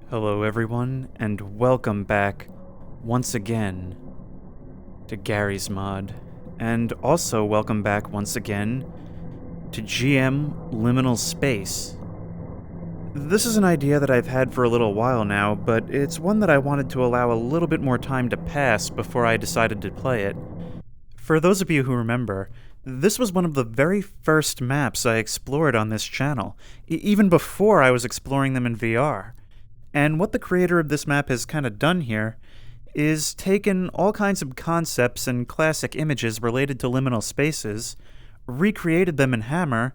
Hello everyone, and welcome back once again to Gary's Mod. And also welcome back once again to GM Liminal Space. This is an idea that I've had for a little while now, but it's one that I wanted to allow a little bit more time to pass before I decided to play it. For those of you who remember, this was one of the very first maps I explored on this channel, even before I was exploring them in VR. And what the creator of this map has kind of done here is taken all kinds of concepts and classic images related to liminal spaces, recreated them in Hammer,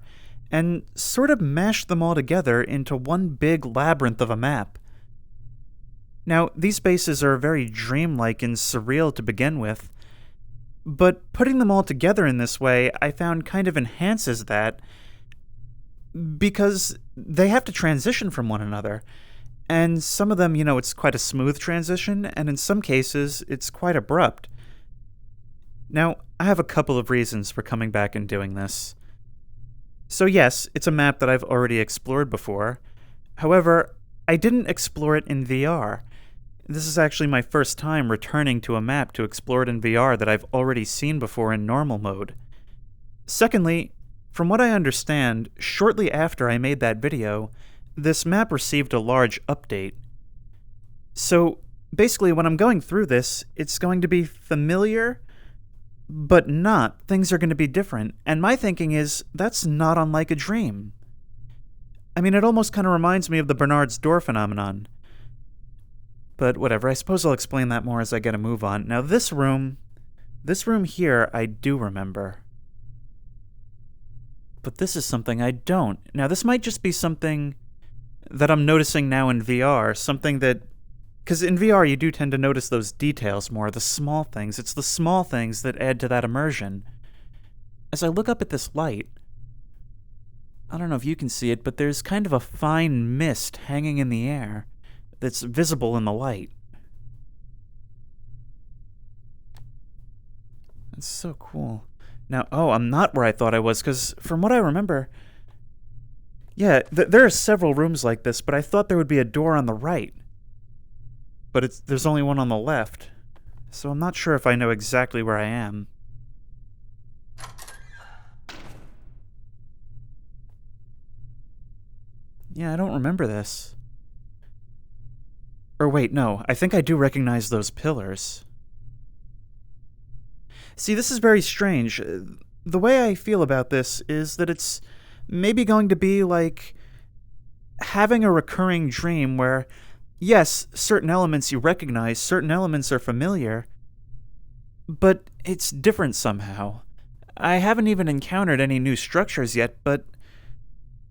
and sort of mashed them all together into one big labyrinth of a map. Now, these spaces are very dreamlike and surreal to begin with, but putting them all together in this way I found kind of enhances that, because they have to transition from one another. And some of them, it's quite a smooth transition, and in some cases, it's quite abrupt. Now, I have a couple of reasons for coming back and doing this. So yes, it's a map that I've already explored before. However, I didn't explore it in VR. This is actually my first time returning to a map to explore it in VR that I've already seen before in normal mode. Secondly, from what I understand, shortly after I made that video, this map received a large update. So, basically, when I'm going through this, it's going to be familiar, but not. Things are going to be different. And my thinking is, that's not unlike a dream. I mean, it almost kind of reminds me of the Bernard's door phenomenon. But whatever, I suppose I'll explain that more as I get a move on. Now, this room here, I do remember. But this is something I don't. Now, this might just be something that I'm noticing now in VR, something that... Because in VR you do tend to notice those details more, the small things. It's the small things that add to that immersion. As I look up at this light, I don't know if you can see it, but there's kind of a fine mist hanging in the air that's visible in the light. That's so cool. Now, I'm not where I thought I was, because from what I remember... Yeah, there are several rooms like this, but I thought there would be a door on the right. But there's only one on the left, so I'm not sure if I know exactly where I am. Yeah, I don't remember this. Or wait, no, I think I do recognize those pillars. See, this is very strange. The way I feel about this is that it's maybe going to be like having a recurring dream where, yes, certain elements you recognize, certain elements are familiar, but it's different somehow. I haven't even encountered any new structures yet, but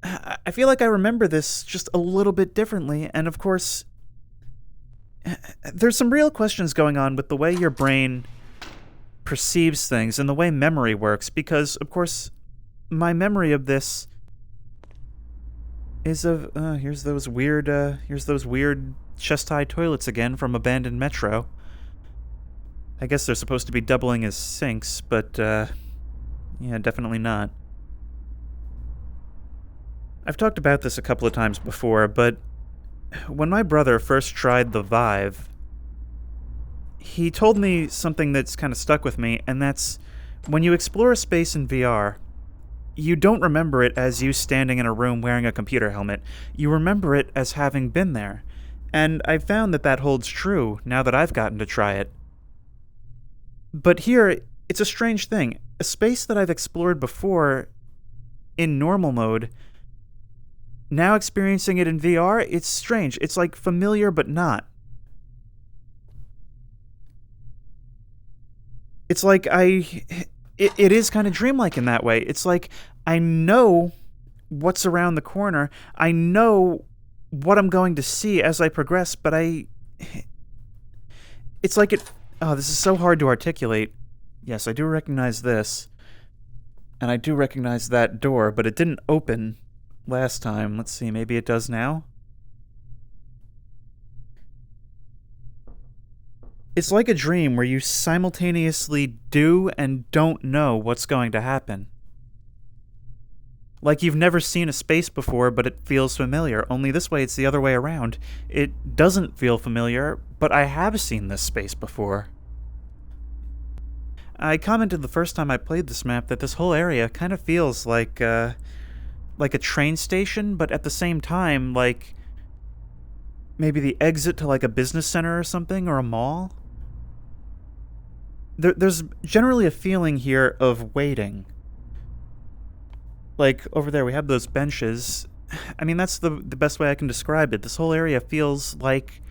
I feel like I remember this just a little bit differently, and of course, there's some real questions going on with the way your brain perceives things and the way memory works, because, of course, my memory of this is of here's those weird chest-high toilets again from Abandoned Metro. I guess they're supposed to be doubling as sinks, but yeah, definitely not. I've talked about this a couple of times before, but when my brother first tried the Vive, he told me something that's kind of stuck with me, and that's when you explore a space in VR, you don't remember it as you standing in a room wearing a computer helmet. You remember it as having been there. And I've found that holds true now that I've gotten to try it. But here, it's a strange thing. A space that I've explored before in normal mode, now experiencing it in VR, it's strange. It's like familiar but not. It's like It is kind of dreamlike in that way. It's like, I know what's around the corner. I know what I'm going to see as I progress, but it's like this is so hard to articulate. Yes, I do recognize this. And I do recognize that door, but it didn't open last time. Let's see, maybe it does now? It's like a dream where you simultaneously do and don't know what's going to happen. Like you've never seen a space before, but it feels familiar. Only this way, it's the other way around. It doesn't feel familiar, but I have seen this space before. I commented the first time I played this map that this whole area kind of feels like a train station, but at the same time, like maybe the exit to like a business center or something, or a mall. There's generally a feeling here of waiting. Like, over there we have those benches. I mean, that's the best way I can describe it. This whole area feels like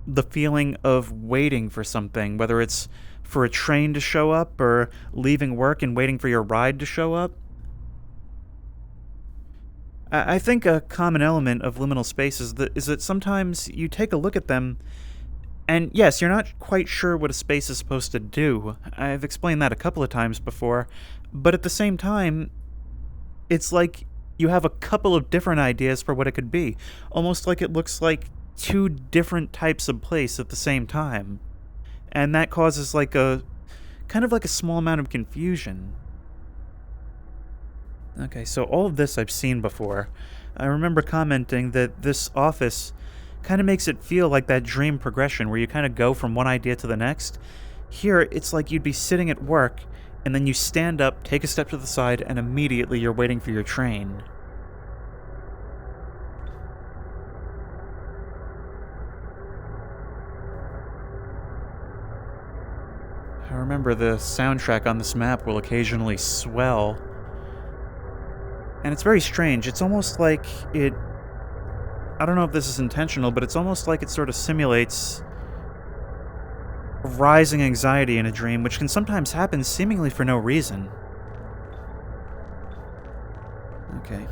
the feeling of waiting for something, whether it's for a train to show up or leaving work and waiting for your ride to show up. I think a common element of liminal spaces is that sometimes you take a look at them, and yes, you're not quite sure what a space is supposed to do. I've explained that a couple of times before, but at the same time, it's like you have a couple of different ideas for what it could be. Almost like it looks like two different types of place at the same time. And that causes like a kind of like a small amount of confusion. Okay, so all of this I've seen before. I remember commenting that this office kind of makes it feel like that dream progression where you kind of go from one idea to the next. Here, it's like you'd be sitting at work, and then you stand up, take a step to the side, and immediately you're waiting for your train. I remember the soundtrack on this map will occasionally swell. And it's very strange. It's almost like it... I don't know if this is intentional, but it's almost like it sort of simulates rising anxiety in a dream, which can sometimes happen seemingly for no reason. Okay.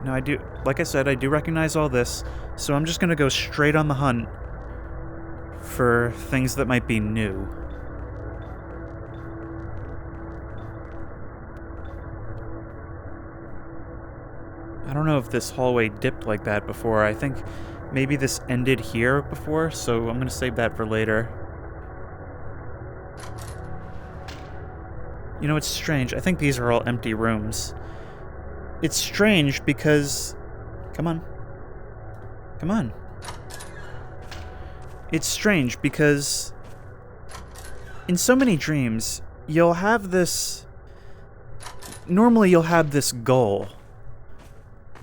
Now I do, like I said, I do recognize all this, so I'm just gonna go straight on the hunt for things that might be new. I don't know if this hallway dipped like that before. I think maybe this ended here before, so I'm gonna save that for later. You know, it's strange. I think these are all empty rooms. It's strange because... Come on. Come on. It's strange because... in so many dreams, you'll have this... Normally you'll have this goal.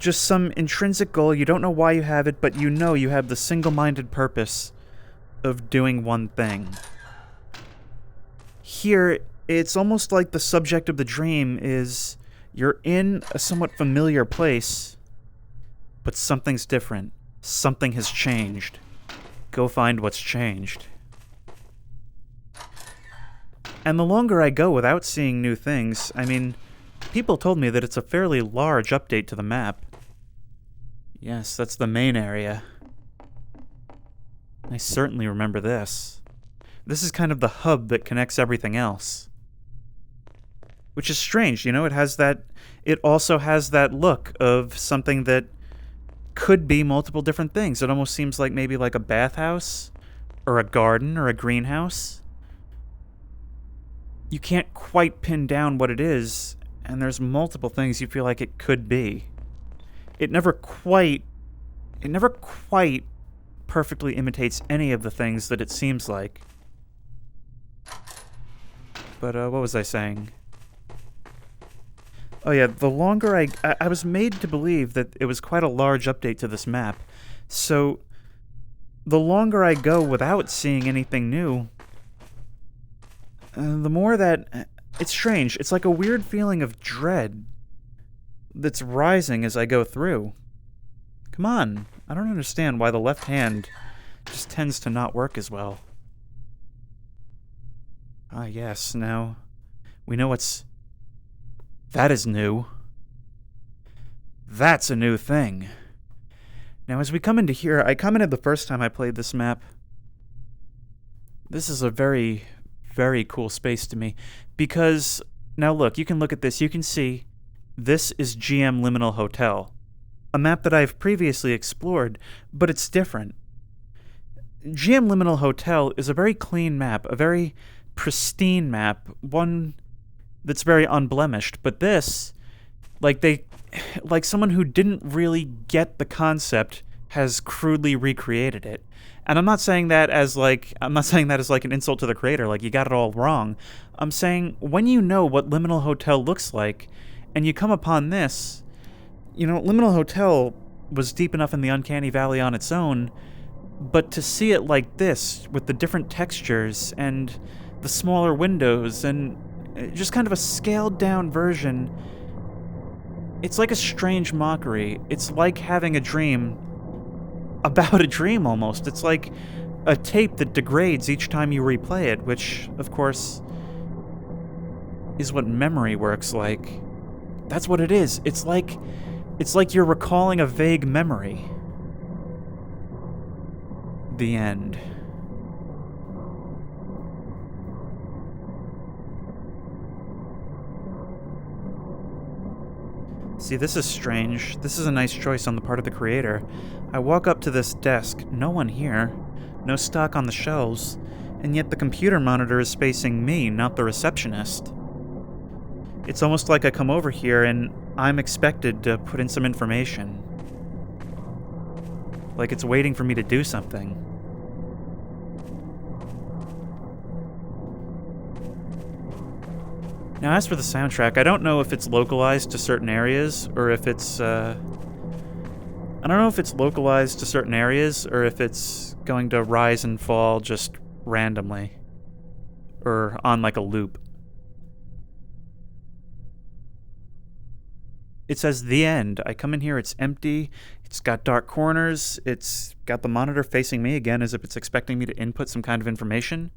Just some intrinsic goal. You don't know why you have it, but you know you have the single-minded purpose of doing one thing. Here, it's almost like the subject of the dream is you're in a somewhat familiar place, but something's different. Something has changed. Go find what's changed. And the longer I go without seeing new things, I mean, people told me that it's a fairly large update to the map. Yes, that's the main area. I certainly remember this. This is kind of the hub that connects everything else. Which is strange, you know, it also has that look of something that could be multiple different things. It almost seems like maybe like a bathhouse, or a garden, or a greenhouse. You can't quite pin down what it is, and there's multiple things you feel like it could be. It never quite perfectly imitates any of the things that it seems like. But, what was I saying? Oh yeah, the longer I was made to believe that it was quite a large update to this map. So, the longer I go without seeing anything new, the more that... It's strange. It's like a weird feeling of dread that's rising as I go through. Come on. I don't understand why the left hand just tends to not work as well. Ah, yes, now we know what's... That is new. That's a new thing. Now, as we come into here, I commented the first time I played this map. This is a very, very cool space to me. Because, now look, you can look at this, you can see, this is GM Liminal Hotel. A map that I've previously explored, but it's different. GM Liminal Hotel is a very clean map, a very pristine map, one that's very unblemished, but this, like, like someone who didn't really get the concept has crudely recreated it. And I'm not saying that as like an insult to the creator, like you got it all wrong. I'm saying when you know what Liminal Hotel looks like and you come upon this, Liminal Hotel was deep enough in the uncanny valley on its own, but to see it like this with the different textures and the smaller windows and just kind of a scaled down version, it's like a strange mockery. It's like having a dream about a dream almost. It's like a tape that degrades each time you replay it, which, of course, is what memory works like. That's what it is. It's like you're recalling a vague memory. The end. See, this is strange. This is a nice choice on the part of the creator. I walk up to this desk, no one here, no stock on the shelves, and yet the computer monitor is facing me, not the receptionist. It's almost like I come over here and I'm expected to put in some information. Like it's waiting for me to do something. Now, as for the soundtrack, I don't know if it's localized to certain areas, or if it's, I don't know if it's localized to certain areas, or if it's going to rise and fall just randomly. Or on like a loop. It says the end. I come in here, it's empty, it's got dark corners, it's got the monitor facing me again as if it's expecting me to input some kind of information.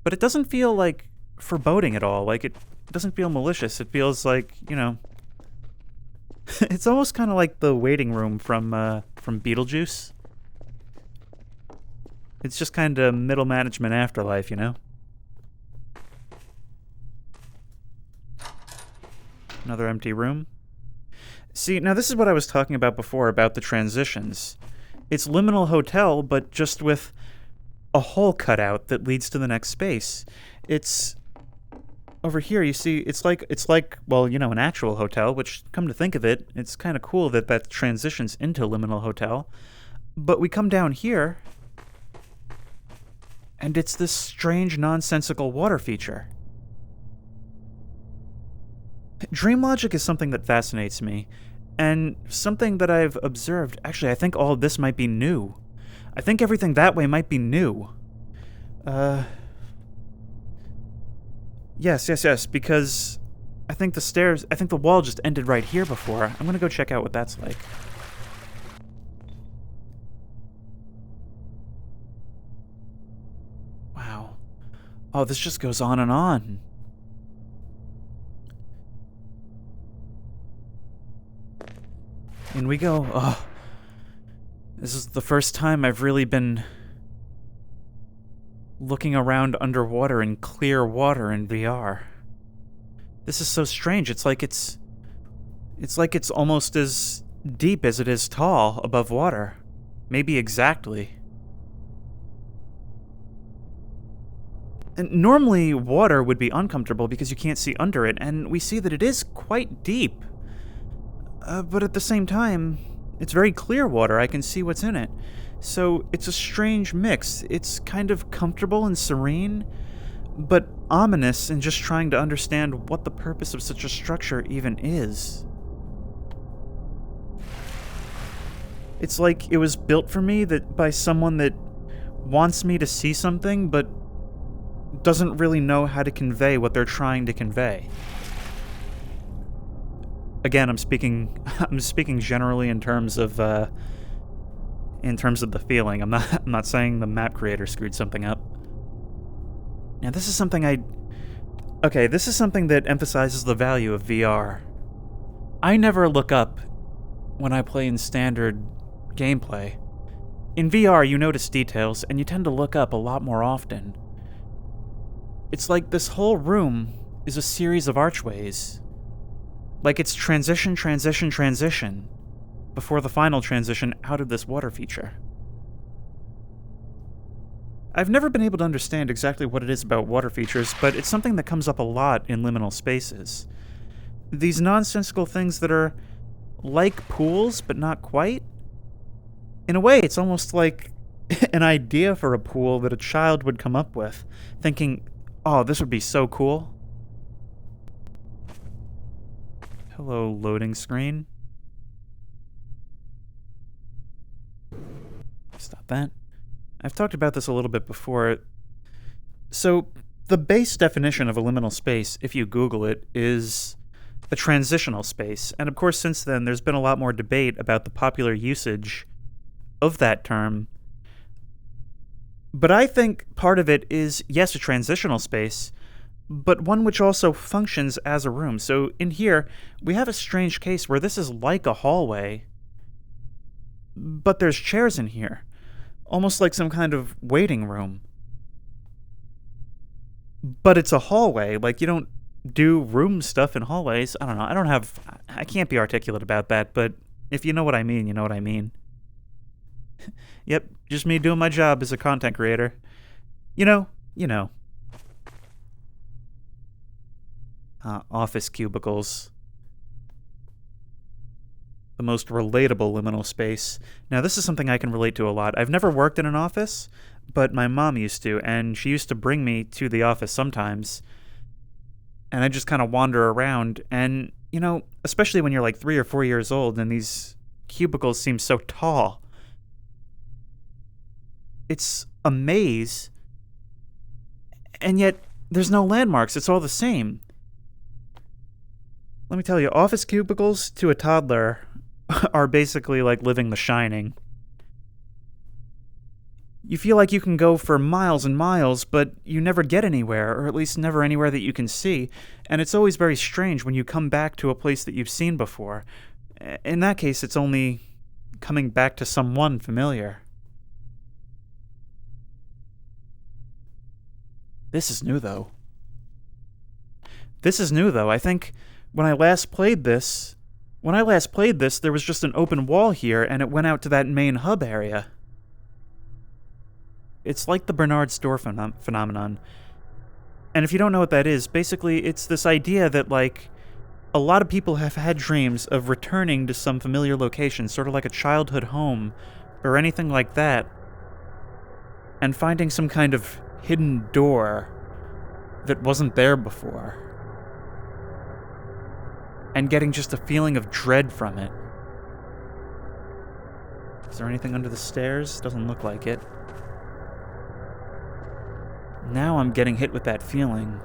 But it doesn't feel like foreboding at all. Like, it doesn't feel malicious. It feels like, it's almost kind of like the waiting room from Beetlejuice. It's just kind of middle management afterlife, Another empty room. See, now this is what I was talking about before, about the transitions. It's Liminal Hotel, but just with a hole cut out that leads to the next space. It's over here, you see, it's like well, an actual hotel, which, come to think of it, it's kind of cool that transitions into Liminal Hotel. But we come down here, and it's this strange, nonsensical water feature. Dream logic is something that fascinates me, and something that I've observed. Actually, I think all of this might be new. I think everything that way might be new. Yes, because I think the wall just ended right here before. I'm gonna go check out what that's like. Wow. Oh, this just goes on and on. In we go. Oh, this is the first time I've really been looking around underwater in clear water in VR. This is so strange. It's like it's almost as deep as it is tall above water. Maybe exactly. And normally water would be uncomfortable because you can't see under it, and we see that it is quite deep. But at the same time, it's very clear water. I can see what's in it. So it's a strange mix. It's kind of comfortable and serene, but ominous in just trying to understand what the purpose of such a structure even is. It's like it was built for me by someone that wants me to see something, but doesn't really know how to convey what they're trying to convey. Again, I'm speaking generally in terms of the feeling. I'm not saying the map creator screwed something up. Now, this is something that emphasizes the value of VR. I never look up when I play in standard gameplay. In VR, you notice details, and you tend to look up a lot more often. It's like this whole room is a series of archways. Like it's transition, before the final transition out of this water feature. I've never been able to understand exactly what it is about water features, but it's something that comes up a lot in liminal spaces. These nonsensical things that are like pools, but not quite. In a way, it's almost like an idea for a pool that a child would come up with, thinking, oh, this would be so cool. Hello, loading screen. Stop that. I've talked about this a little bit before. So, the base definition of a liminal space, if you Google it, is a transitional space. And of course, since then, there's been a lot more debate about the popular usage of that term. But I think part of it is, yes, a transitional space, but one which also functions as a room. So in here, we have a strange case where this is like a hallway, but there's chairs in here, almost like some kind of waiting room. But it's a hallway, like you don't do room stuff in hallways. I don't know, I can't be articulate about that, but if you know what I mean, you know what I mean. Yep, just me doing my job as a content creator. You know. Office cubicles. The most relatable liminal space. Now, this is something I can relate to a lot. I've never worked in an office, but my mom used to, and she used to bring me to the office sometimes. And I just kind of wander around, and, especially when you're like 3 or 4 years old, and these cubicles seem so tall. It's a maze, and yet there's no landmarks. It's all the same. Let me tell you, office cubicles to a toddler are basically like living The Shining. You feel like you can go for miles and miles, but you never get anywhere, or at least never anywhere that you can see, and it's always very strange when you come back to a place that you've seen before. In that case, it's only coming back to someone familiar. This is new, though. I think when I last played this, there was just an open wall here, and it went out to that main hub area. It's like the Bernard's door phenomenon. And if you don't know what that is, basically it's this idea that, like, a lot of people have had dreams of returning to some familiar location, sort of like a childhood home, or anything like that, and finding some kind of hidden door that wasn't there before, and getting just a feeling of dread from it. Is there anything under the stairs? Doesn't look like it. Now I'm getting hit with that feeling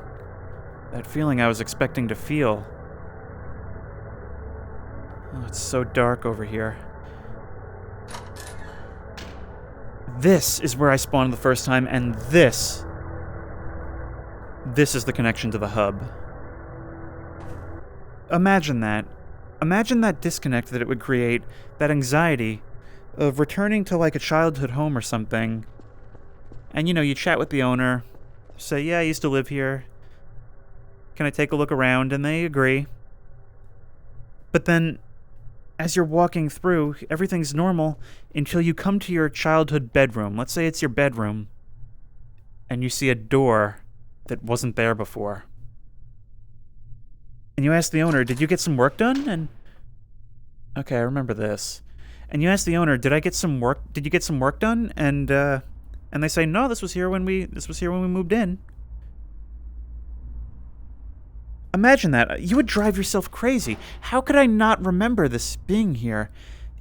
I was expecting to feel. Oh, it's so dark over here. This is where I spawned the first time, and this is the connection to the hub. Imagine that. Imagine that disconnect that it would create, that anxiety of returning to like a childhood home or something. And you chat with the owner, say, yeah, I used to live here. Can I take a look around? And they agree. But then, as you're walking through, everything's normal until you come to your childhood bedroom. Let's say it's your bedroom. And you see a door that wasn't there before. And you ask the owner, did you get some work done? And okay, I remember this. And you ask the owner, did you get some work done? And they say, no, this was here when we moved in. Imagine that. You would drive yourself crazy. How could I not remember this being here?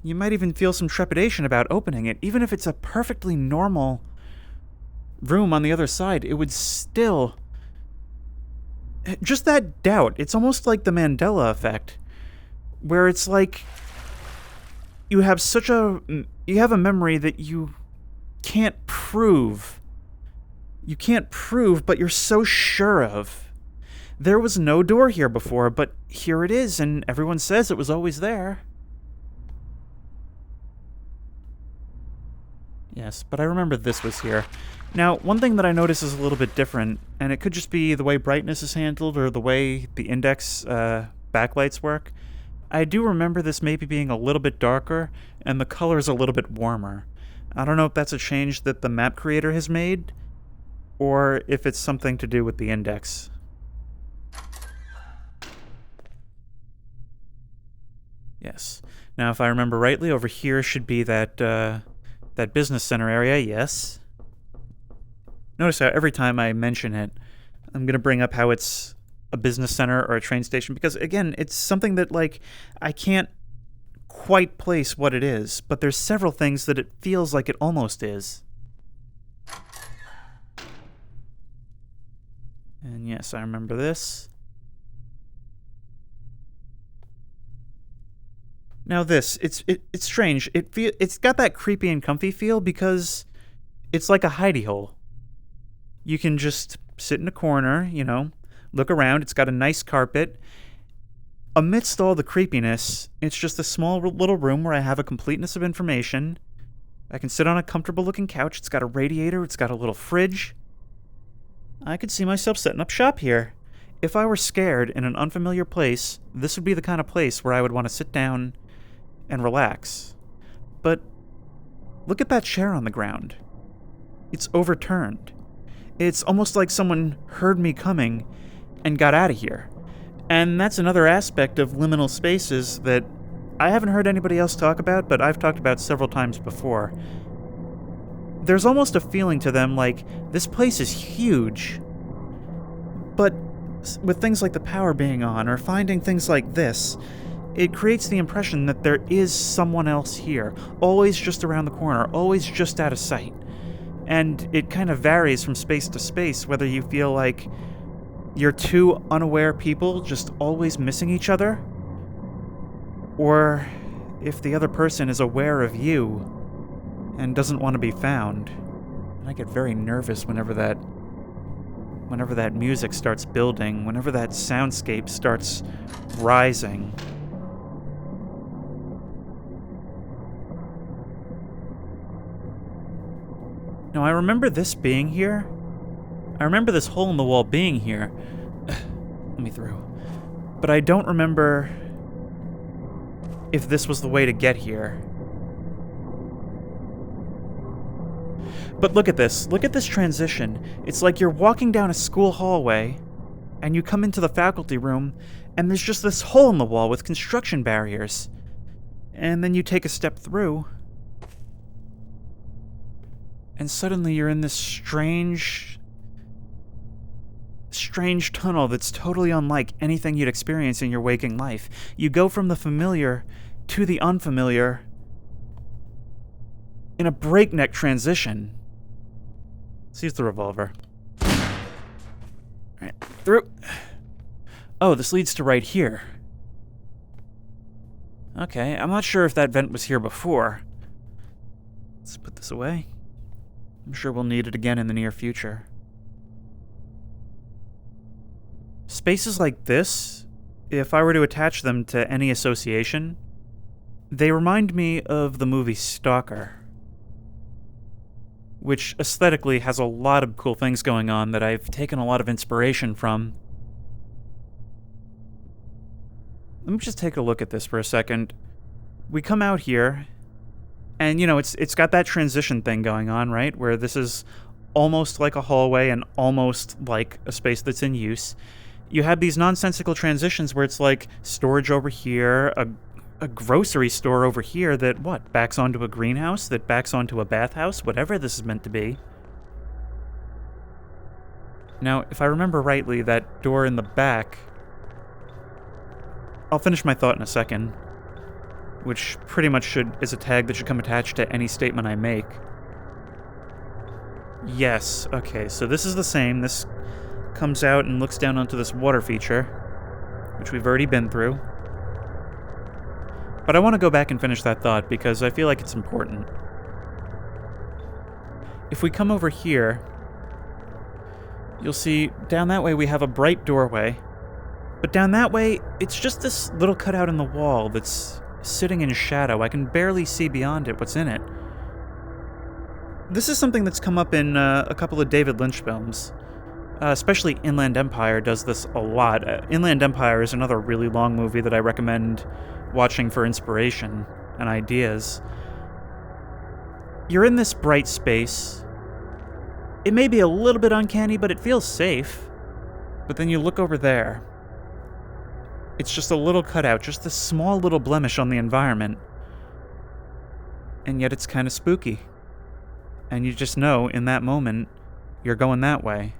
You might even feel some trepidation about opening it. Even if it's a perfectly normal room on the other side, it would still... Just that doubt. It's almost like the Mandela effect, where it's like you have a memory that you can't prove. You can't prove, but you're so sure of. There was no door here before, but here it is, and everyone says it was always there. Yes, but I remember this was here. Now, one thing that I notice is a little bit different, and it could just be the way brightness is handled or the way the index backlights work. I do remember this maybe being a little bit darker, and the color's a little bit warmer. I don't know if that's a change that the map creator has made, or if it's something to do with the index. Yes. Now, if I remember rightly, over here should be that business center area, yes. Notice how every time I mention it, I'm going to bring up how it's a business center or a train station, because, again, it's something that, like, I can't quite place what it is, but there's several things that it feels like it almost is. And yes, I remember this. Now this, it's strange. It's got that creepy and comfy feel because it's like a hidey hole. You can just sit in a corner, look around. It's got a nice carpet. Amidst all the creepiness, it's just a small little room where I have a completeness of information. I can sit on a comfortable-looking couch. It's got a radiator. It's got a little fridge. I could see myself setting up shop here. If I were scared in an unfamiliar place, this would be the kind of place where I would want to sit down and relax. But look at that chair on the ground. It's overturned. It's almost like someone heard me coming and got out of here. And that's another aspect of liminal spaces that I haven't heard anybody else talk about, but I've talked about several times before. There's almost a feeling to them like this place is huge, but with things like the power being on or finding things like this, it creates the impression that there is someone else here, always just around the corner, always just out of sight. And it kind of varies from space to space, whether you feel like you're two unaware people just always missing each other, or if the other person is aware of you and doesn't want to be found. And I get very nervous whenever that music starts building, whenever that soundscape starts rising. Now, I remember this being here. I remember this hole in the wall being here. Let me through. But I don't remember if this was the way to get here. But look at this. Look at this transition. It's like you're walking down a school hallway, and you come into the faculty room, and there's just this hole in the wall with construction barriers. And then you take a step through, and suddenly you're in this strange tunnel that's totally unlike anything you'd experience in your waking life. You go from the familiar to the unfamiliar in a breakneck transition. Let's use the revolver. Alright, through. Oh, this leads to right here. Okay, I'm not sure if that vent was here before. Let's put this away. I'm sure we'll need it again in the near future. Spaces like this, if I were to attach them to any association, they remind me of the movie Stalker, which aesthetically has a lot of cool things going on that I've taken a lot of inspiration from. Let me just take a look at this for a second. We come out here, and it's got that transition thing going on, right? Where this is almost like a hallway and almost like a space that's in use. You have these nonsensical transitions where it's like storage over here, a grocery store over here that, backs onto a greenhouse, that backs onto a bathhouse, whatever this is meant to be. Now, if I remember rightly, that door in the back... I'll finish my thought in a second, which pretty much is a tag that should come attached to any statement I make. Yes, okay, so this is the same. This comes out and looks down onto this water feature, which we've already been through. But I want to go back and finish that thought because I feel like it's important. If we come over here, you'll see down that way we have a bright doorway, but down that way, it's just this little cutout in the wall that's sitting in shadow. I can barely see beyond it what's in it. This is something that's come up in a couple of David Lynch films. Especially Inland Empire does this a lot. Inland Empire is another really long movie that I recommend watching for inspiration and ideas. You're in this bright space. It may be a little bit uncanny, but it feels safe. But then you look over there, It's just a little cutout, just a small little blemish on the environment. And yet it's kind of spooky. And you just know, in that moment, you're going that way.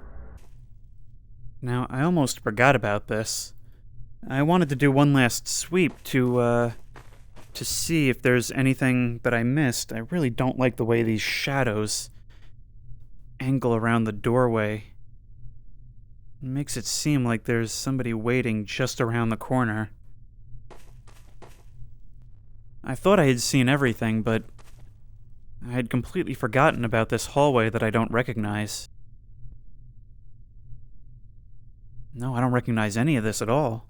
Now, I almost forgot about this. I wanted to do one last sweep to see if there's anything that I missed. I really don't like the way these shadows angle around the doorway. It makes it seem like there's somebody waiting just around the corner. I thought I had seen everything, but I had completely forgotten about this hallway that I don't recognize. No, I don't recognize any of this at all.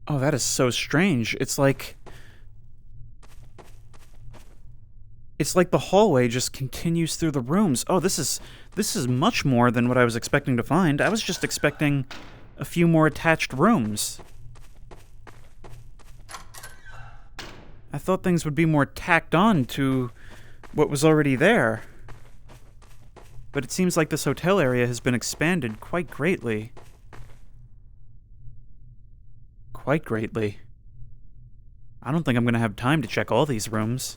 Oh, that is so strange. It's like the hallway just continues through the rooms. Oh, this is much more than what I was expecting to find. I was just expecting a few more attached rooms. I thought things would be more tacked on to what was already there. But it seems like this hotel area has been expanded quite greatly. Quite greatly. I don't think I'm going to have time to check all these rooms.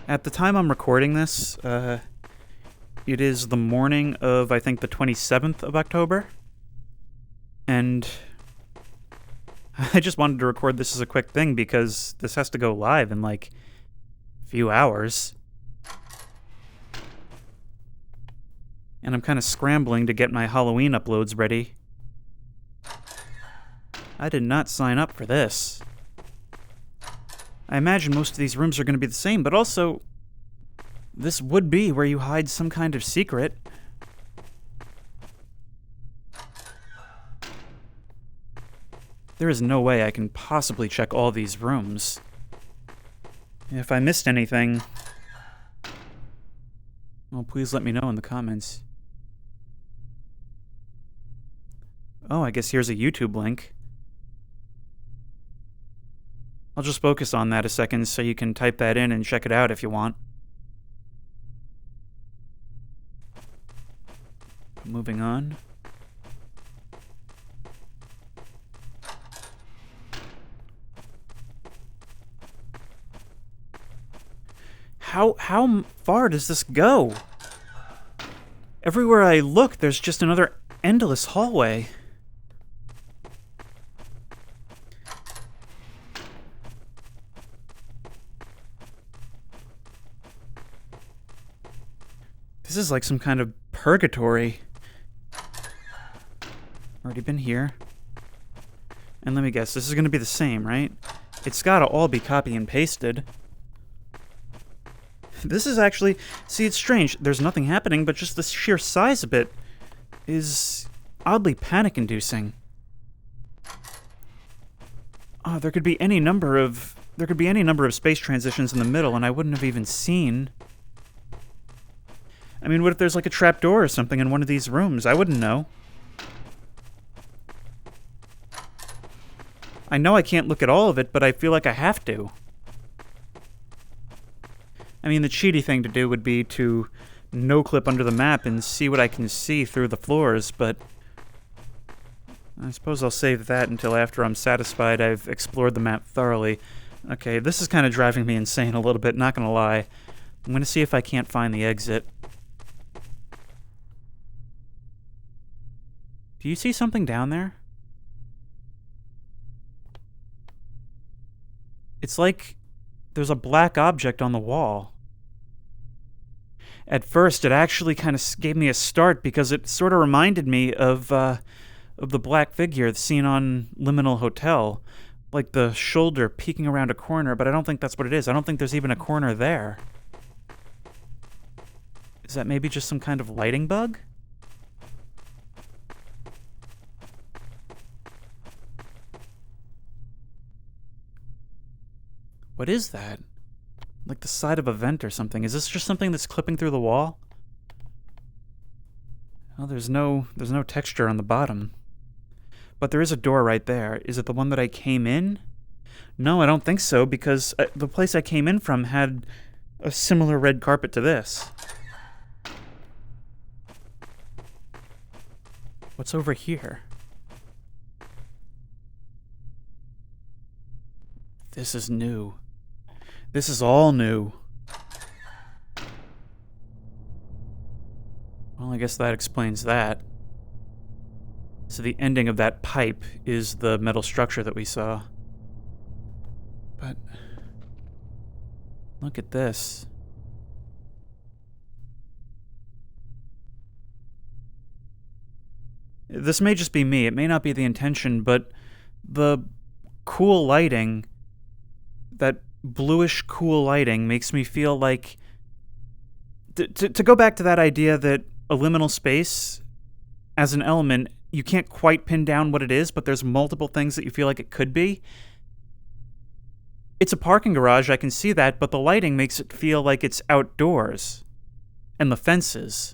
At the time I'm recording this, it is the morning of, I think, the 27th of October. And I just wanted to record this as a quick thing because this has to go live in, like, a few hours. And I'm kind of scrambling to get my Halloween uploads ready. I did not sign up for this. I imagine most of these rooms are going to be the same, but also, this would be where you hide some kind of secret. There is no way I can possibly check all these rooms. If I missed anything, well, please let me know in the comments. Oh, I guess here's a YouTube link. I'll just focus on that a second so you can type that in and check it out if you want. Moving on. How far does this go? Everywhere I look, there's just another endless hallway. This is like some kind of purgatory. Already been here. And let me guess, this is going to be the same, right? It's got to all be copy and pasted. This is actually... See, it's strange. There's nothing happening, but just the sheer size of it is oddly panic-inducing. Oh, there could be any number of space transitions in the middle, and I wouldn't have even seen. I mean, what if there's like a trapdoor or something in one of these rooms? I wouldn't know. I know I can't look at all of it, but I feel like I have to. I mean, the cheaty thing to do would be to no-clip under the map and see what I can see through the floors, but I suppose I'll save that until after I'm satisfied I've explored the map thoroughly. Okay, this is kind of driving me insane a little bit, not gonna lie. I'm gonna see if I can't find the exit. Do you see something down there? It's like there's a black object on the wall. At first, it actually kind of gave me a start because it sort of reminded me of the black figure seen on Liminal Hotel. Like the shoulder peeking around a corner, but I don't think that's what it is. I don't think there's even a corner there. Is that maybe just some kind of lighting bug? What is that? Like the side of a vent or something. Is this just something that's clipping through the wall? Well, there's no texture on the bottom. But there is a door right there. Is it the one that I came in? No, I don't think so, because the place I came in from had a similar red carpet to this. What's over here? This is new. This is all new. Well, I guess that explains that. So the ending of that pipe is the metal structure that we saw. But look at this. This may just be me, it may not be the intention, but the cool lighting, that bluish cool lighting, makes me feel like... To go back to that idea that a liminal space, as an element, you can't quite pin down what it is, but there's multiple things that you feel like it could be. It's a parking garage, I can see that, but the lighting makes it feel like it's outdoors. And the fences.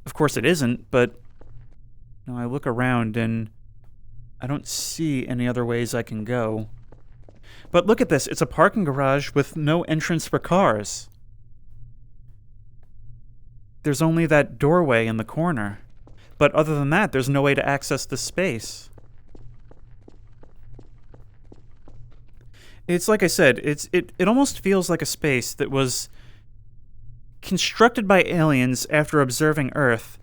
Of course it isn't, but I look around and I don't see any other ways I can go. But look at this, it's a parking garage with no entrance for cars. There's only that doorway in the corner. But other than that, there's no way to access this space. It's like I said, it almost feels like a space that was constructed by aliens after observing Earth,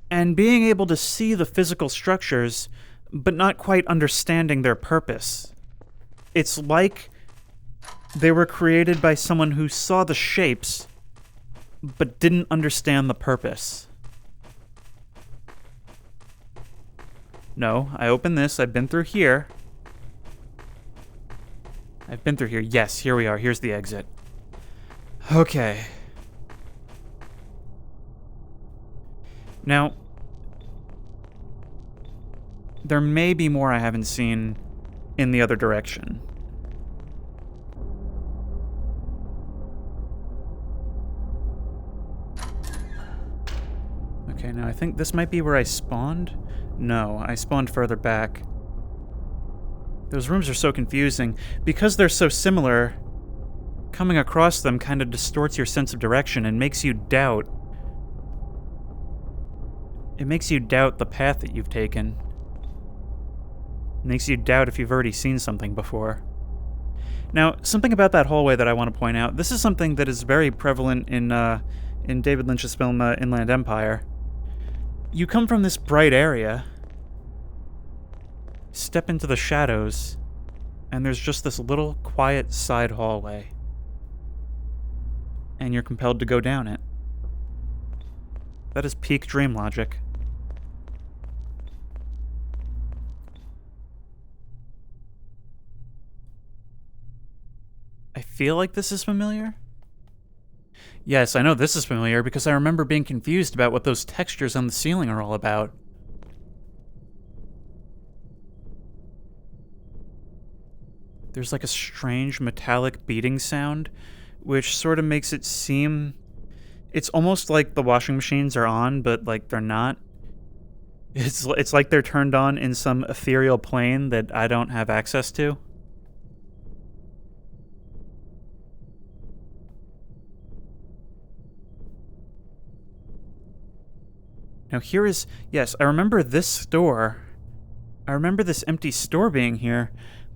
and being able to see the physical structures, but not quite understanding their purpose. It's like they were created by someone who saw the shapes, but didn't understand the purpose. No, I open this, I've been through here. Yes, here we are, here's the exit. Okay. Now, there may be more I haven't seen in the other direction. Okay, now I think this might be where I spawned. No, I spawned further back. Those rooms are so confusing. Because they're so similar, coming across them kind of distorts your sense of direction and makes you doubt. It makes you doubt the path that you've taken. It makes you doubt if you've already seen something before. Now, something about that hallway that I want to point out, this is something that is very prevalent in David Lynch's film Inland Empire. You come from this bright area, step into the shadows, and there's just this little quiet side hallway. And you're compelled to go down it. That is peak dream logic. I feel like this is familiar. Yes, I know this is familiar because I remember being confused about what those textures on the ceiling are all about. There's like a strange metallic beating sound, which sort of makes it seem... It's almost like the washing machines are on, but like they're not. It's like they're turned on in some ethereal plane that I don't have access to. Now here is... Yes, I remember this store. I remember this empty store being here,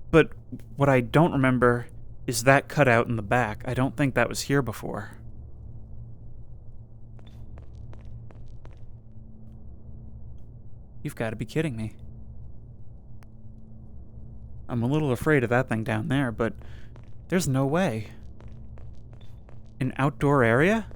but what I don't remember is that cutout in the back. I don't think that was here before. You've got to be kidding me. I'm a little afraid of that thing down there, but there's no way. An outdoor area?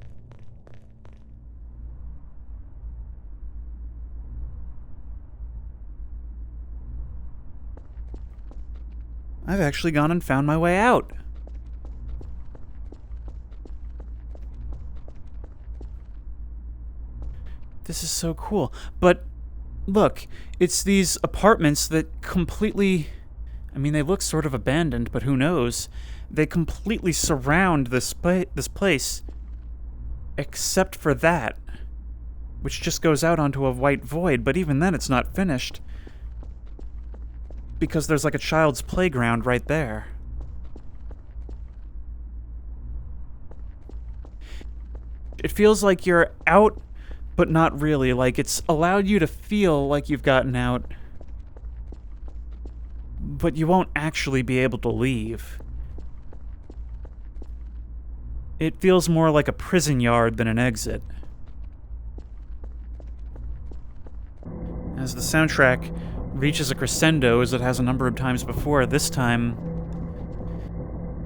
I've actually gone and found my way out. This is so cool. But look, it's these apartments that completely... I mean, they look sort of abandoned, but who knows? They completely surround this place, except for that, which just goes out onto a white void, but even then it's not finished. because there's like a child's playground right there. It feels like you're out, but not really. Like it's allowed you to feel like you've gotten out, but you won't actually be able to leave. It feels more like a prison yard than an exit. As the soundtrack reaches a crescendo, as it has a number of times before, this time,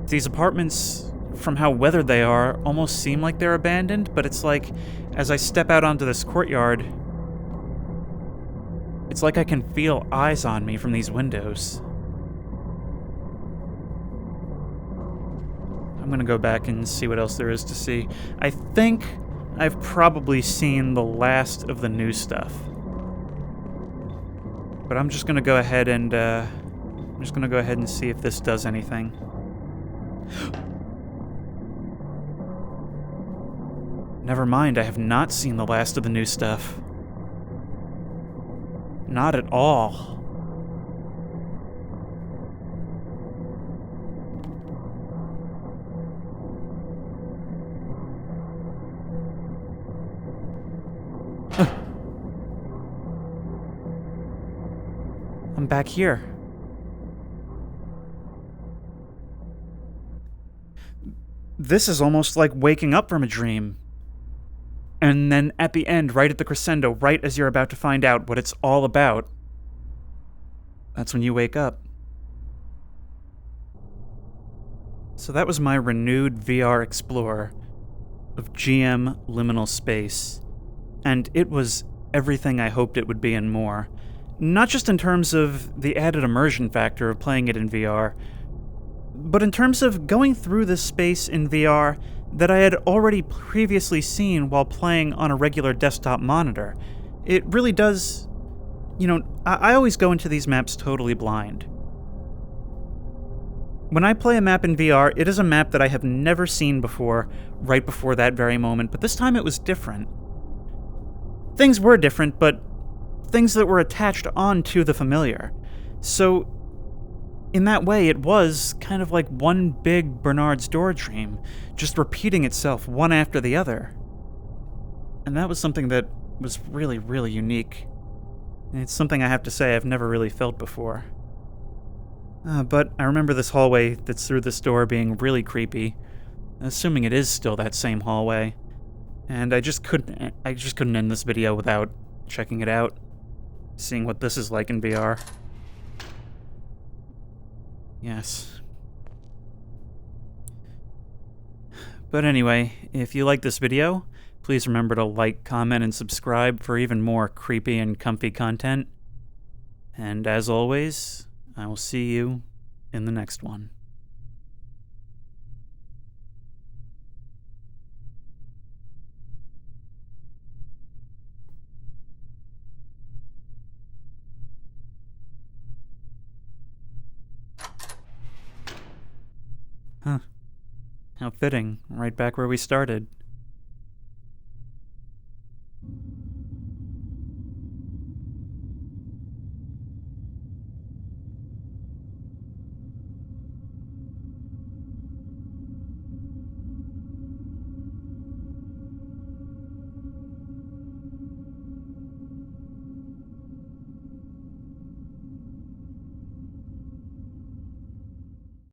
these apartments, from how weathered they are, almost seem like they're abandoned, but it's like, as I step out onto this courtyard, it's like I can feel eyes on me from these windows. I'm gonna go back and see what else there is to see. I think I've probably seen the last of the new stuff. But I'm just gonna go ahead and see if this does anything. Never mind, I have not seen the last of the new stuff. Not at all. I'm back here. This is almost like waking up from a dream. And then at the end, right at the crescendo, right as you're about to find out what it's all about, that's when you wake up. So that was my renewed VR Explorer of GM Liminal Space. And it was everything I hoped it would be and more. Not just in terms of the added immersion factor of playing it in VR, but in terms of going through this space in VR that I had already previously seen while playing on a regular desktop monitor. It really does... I always go into these maps totally blind. When I play a map in VR, it is a map that I have never seen before, right before that very moment, but this time it was different. Things were different, but things that were attached onto the familiar. So, in that way, it was kind of like one big Bernard's Door dream, just repeating itself one after the other. And that was something that was really, really unique. And it's something I have to say I've never really felt before. But I remember this hallway that's through this door being really creepy, assuming it is still that same hallway. And I just couldn't end this video without checking it out, seeing what this is like in VR. Yes. But anyway, if you like this video, please remember to like, comment, and subscribe for even more creepy and comfy content. And as always, I will see you in the next one. Huh. How fitting, right back where we started.